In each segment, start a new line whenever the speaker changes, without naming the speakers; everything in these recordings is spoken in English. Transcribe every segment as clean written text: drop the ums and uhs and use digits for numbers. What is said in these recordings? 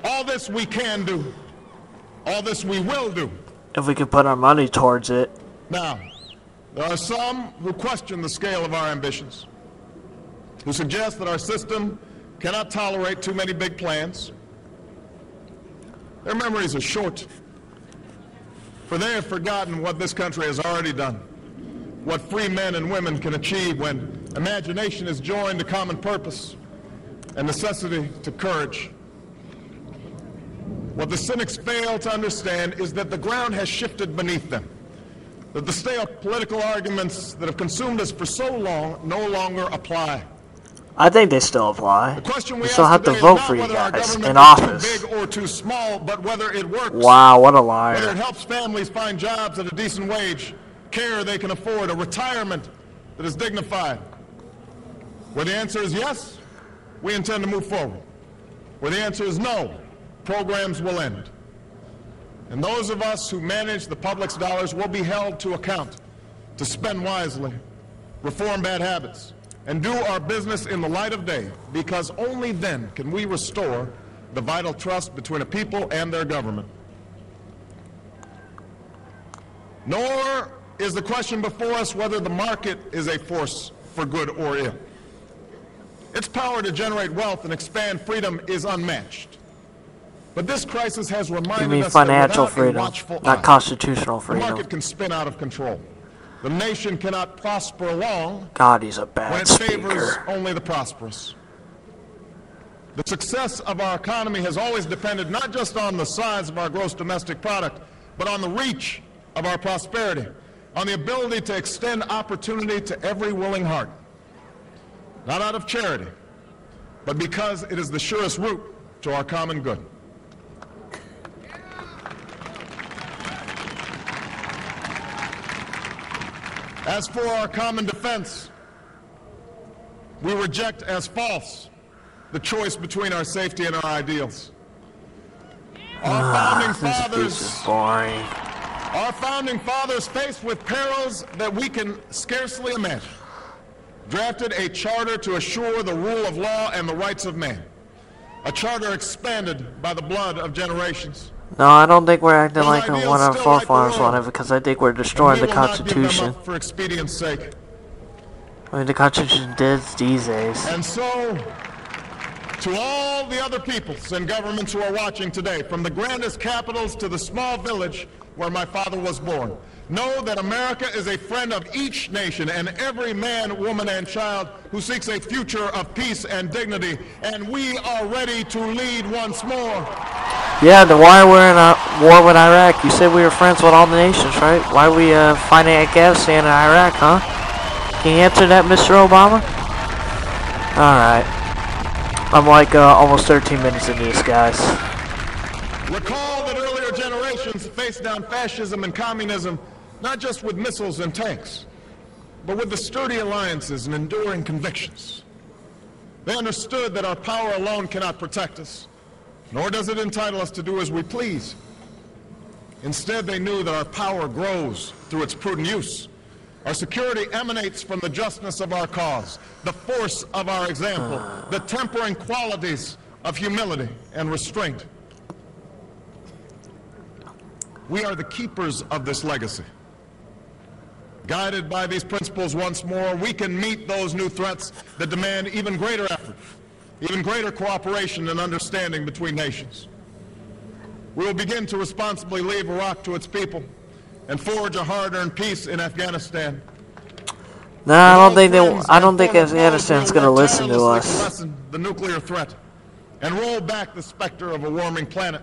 All this we can do. All this we will do.
If we could put our money towards it.
Now, there are some who question the scale of our ambitions, who suggest that our system cannot tolerate too many big plans. Their memories are short, for they have forgotten what this country has already done, what free men and women can achieve when imagination is joined to common purpose and necessity to courage. What the cynics fail to understand is that the ground has shifted beneath them, that the stale political arguments that have consumed us for so long no longer apply.
I think they still apply.
The question
we still have to vote for you guys in office.
Too big or too small, but whether it works.
Wow, what a liar.
Whether it helps families find jobs at a decent wage, care they can afford, a retirement that is dignified. Where the answer is yes, we intend to move forward. Where the answer is no, programs will end. And those of us who manage the public's dollars will be held to account to spend wisely, reform bad habits, and do our business in the light of day, because only then can we restore the vital trust between a people and their government. Nor is the question before us whether the market is a force for good or ill. Its power to generate wealth and expand freedom is unmatched. But this crisis has reminded us that
financial
without
freedom,
a watchful
not
eye,
constitutional freedom.
the market can spin out of control. The nation cannot prosper long
God, he's a bad
when it favors
speaker.
only the prosperous. The success of our economy has always depended not just on the size of our gross domestic product, but on the reach of our prosperity, on the ability to extend opportunity to every willing heart. Not out of charity, but because it is the surest route to our common good. As for our common defense, we reject as false the choice between our safety and our ideals. Our founding fathers, faced with perils that we can scarcely imagine, drafted a charter to assure the rule of law and the rights of man, a charter expanded by the blood of generations.
No, I don't think we're acting like one of our forefathers wanted, because I think we're destroying the Constitution.
For expedience sake.
I mean, the Constitution did these days.
And so, to all the other peoples and governments who are watching today, from the grandest capitals to the small village where my father was born, know that America is a friend of each nation and every man, woman, and child who seeks a future of peace and dignity, and we are ready to lead once more.
Yeah, then why we're in a war with Iraq? You said we were friends with all the nations, right? Why are we fighting Afghanistan and Iraq, huh? Can you answer that, Mr. Obama? Alright. I'm like almost 13 minutes into this, guys.
Recall that earlier generations faced down fascism and communism not just with missiles and tanks, but with the sturdy alliances and enduring convictions. They understood that our power alone cannot protect us, nor does it entitle us to do as we please. Instead, they knew that our power grows through its prudent use. Our security emanates from the justness of our cause, the force of our example, the tempering qualities of humility and restraint. We are the keepers of this legacy. Guided by these principles once more, we can meet those new threats that demand even greater effort, even greater cooperation and understanding between nations. We will begin to responsibly leave Iraq to its people and forge a hard-earned peace in Afghanistan.
No, I don't think Afghanistan's going to listen to us.
Lessen the nuclear threat and roll back the specter of a warming planet.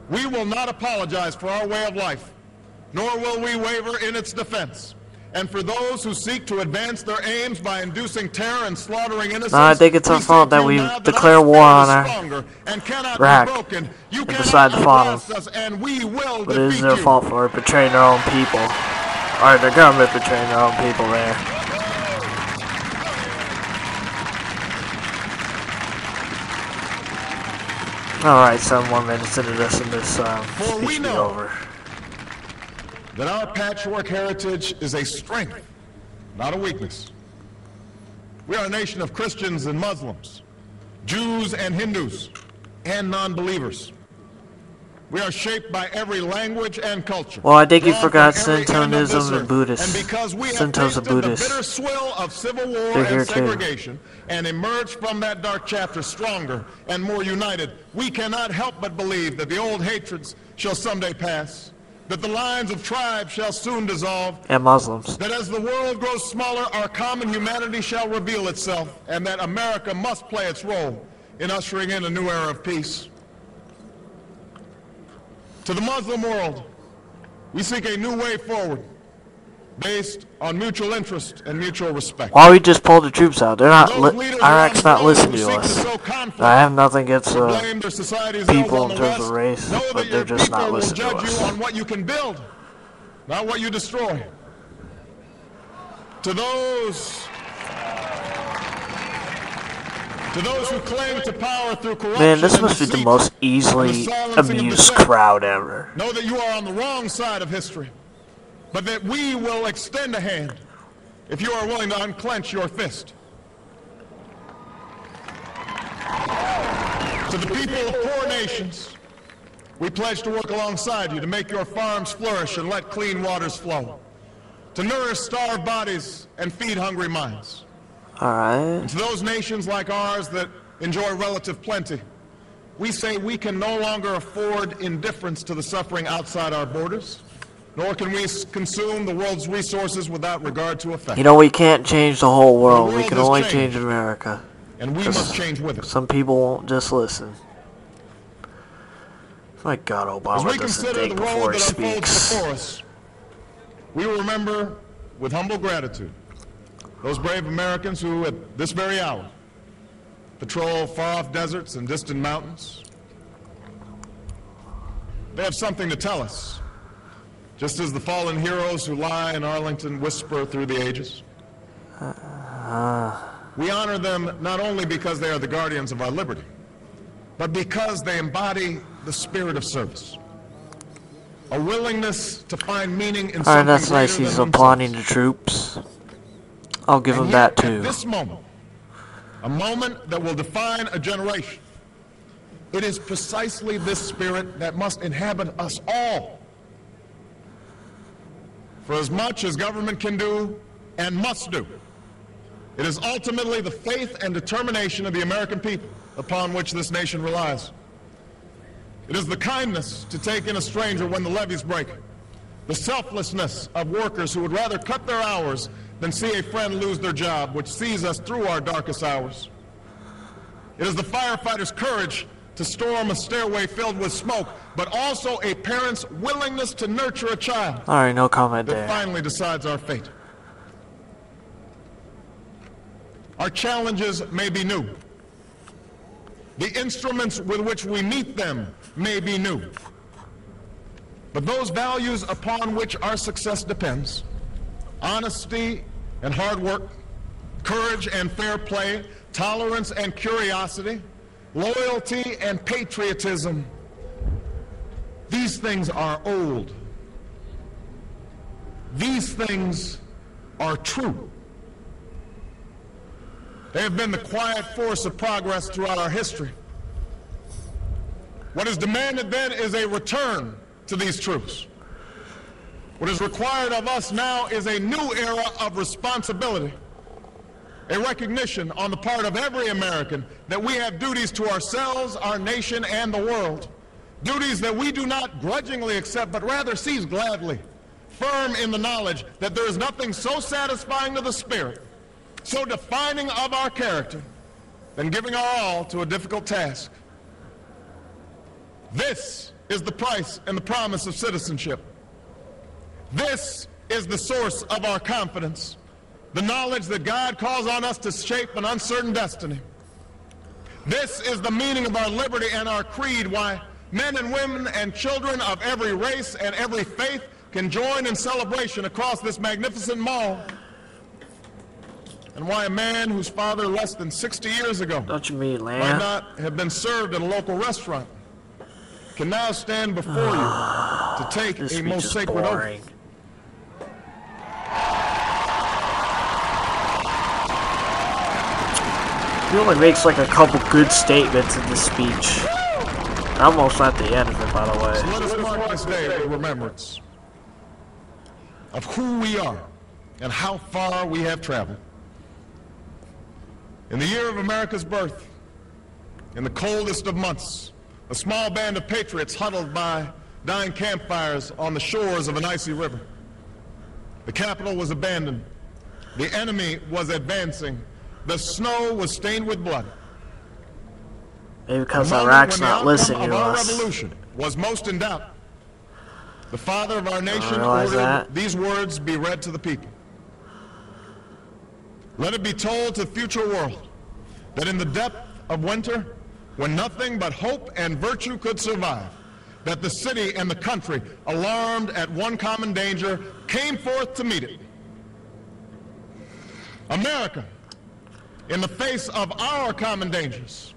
We will not apologize for our way of life, nor will we waver in its defense. And for those who seek to advance their aims by inducing terror and slaughtering innocents,
I think it's our fault that we declare war on Iraq and decide to follow them. But it is their fault for betraying their own people. Or their government betraying their own people there. Alright, 7 more minutes into this and this speech will be over.
That our patchwork heritage is a strength, not a weakness. We are a nation of Christians and Muslims, Jews and Hindus, and non-believers. We are shaped by every language and culture.
Well, I think you
drawn
forgot
from every end of this
Shintoism and
earth.
Buddhist.
And because we have
Shinto's a
tasted the
Buddhist.
bitter swill of civil war
They're here
and
too.
segregation and emerged from that dark chapter stronger and more united, we cannot help but believe that the old hatreds shall someday pass, that the lines of tribes shall soon dissolve,
And Muslims.
that as the world grows smaller, our common humanity shall reveal itself, and that America must play its role in ushering in a new era of peace. To the Muslim world, we seek a new way forward based on mutual interest and mutual respect.
Why we just pulled the troops out? They're not.
Those leaders
Iraq's
around
not
the world
listening
who
to
seek
us.
sow conflict,
I have nothing against
blame their society's
people
ills on
in
the
terms of
West,
race,
know
but
that
they're
your
just
people
not
will
listening to
judge
us.
you on what you can build, not what you destroy. To those who cling to power through corruption
Man, this
and
must be the
deceit,
most
and the
easily
silencing of
amused
dissent,
crowd ever.
know that you are on the wrong side of history, but that we will extend a hand if you are willing to unclench your fist. To the people of poor nations, we pledge to work alongside you to make your farms flourish and let clean waters flow, to nourish starved bodies and feed hungry minds.
Alright.
To those nations like ours that enjoy relative plenty, we say we can no longer afford indifference to the suffering outside our borders, nor can we consume the world's resources without regard to effect.
You know, we can't change the whole world.
The
We
world
can
has
only
changed.
change America.
And we must change with it.
Some people won't just listen. My God,
As
Obama
we
doesn't
consider
think
the
before
road
he
that unfolds
speaks.
before us, we will remember with humble gratitude those brave Americans who, at this very hour, patrol far-off deserts and distant mountains. They have something to tell us, just as the fallen heroes who lie in Arlington whisper through the ages. We honor them not only because they are the guardians of our liberty, but because they embody the spirit of service, a willingness to find meaning in something
Alright, that's
greater
nice.
than
He's
themselves.
applauding the troops. I'll give him
And
that
yet,
too.
At this moment, a moment that will define a generation, it is precisely this spirit that must inhabit us all. For as much as government can do and must do, it is ultimately the faith and determination of the American people upon which this nation relies. It is the kindness to take in a stranger when the levees break, the selflessness of workers who would rather cut their hours than see a friend lose their job, which sees us through our darkest hours. It is the firefighter's courage to storm a stairway filled with smoke, but also a parent's willingness to nurture a child
Alright, no comment
that
there.
finally decides our fate. Our challenges may be new. The instruments with which we meet them may be new. But those values upon which our success depends, honesty and hard work, courage and fair play, tolerance and curiosity, loyalty and patriotism, these things are old. These things are true. They have been the quiet force of progress throughout our history. What is demanded then is a return to these truths. What is required of us now is a new era of responsibility, a recognition on the part of every American that we have duties to ourselves, our nation, and the world, duties that we do not grudgingly accept, but rather seize gladly, firm in the knowledge that there is nothing so satisfying to the spirit, so defining of our character, than giving our all to a difficult task. This is the price and the promise of citizenship. This is the source of our confidence, the knowledge that God calls on us to shape an uncertain destiny. This is the meaning of our liberty and our creed, why men and women and children of every race and every faith can join in celebration across this magnificent mall, and why a man whose father less than 60 years ago
Don't you mean,
might
Lamb?
not have been served at a local restaurant can now stand before you to take
This
a
speech
most
is
sacred oath.
boring. He only makes like a couple good statements in this speech. Almost at the end of it, by the way.
So let us mark this day with remembrance of who we are and how far we have traveled. In the year of America's birth, in the coldest of months, a small band of patriots huddled by dying campfires on the shores of an icy river. The capital was abandoned. The enemy was advancing. The snow was stained with blood.
Maybe because Iraq's not listening to
our
us.
revolution was most in doubt. The father of our nation
realize
ordered
that.
these words be read to the people. Let it be told to the future world that in the depth of winter, when nothing but hope and virtue could survive, that the city and the country, alarmed at one common danger, came forth to meet it. America, in the face of our common dangers,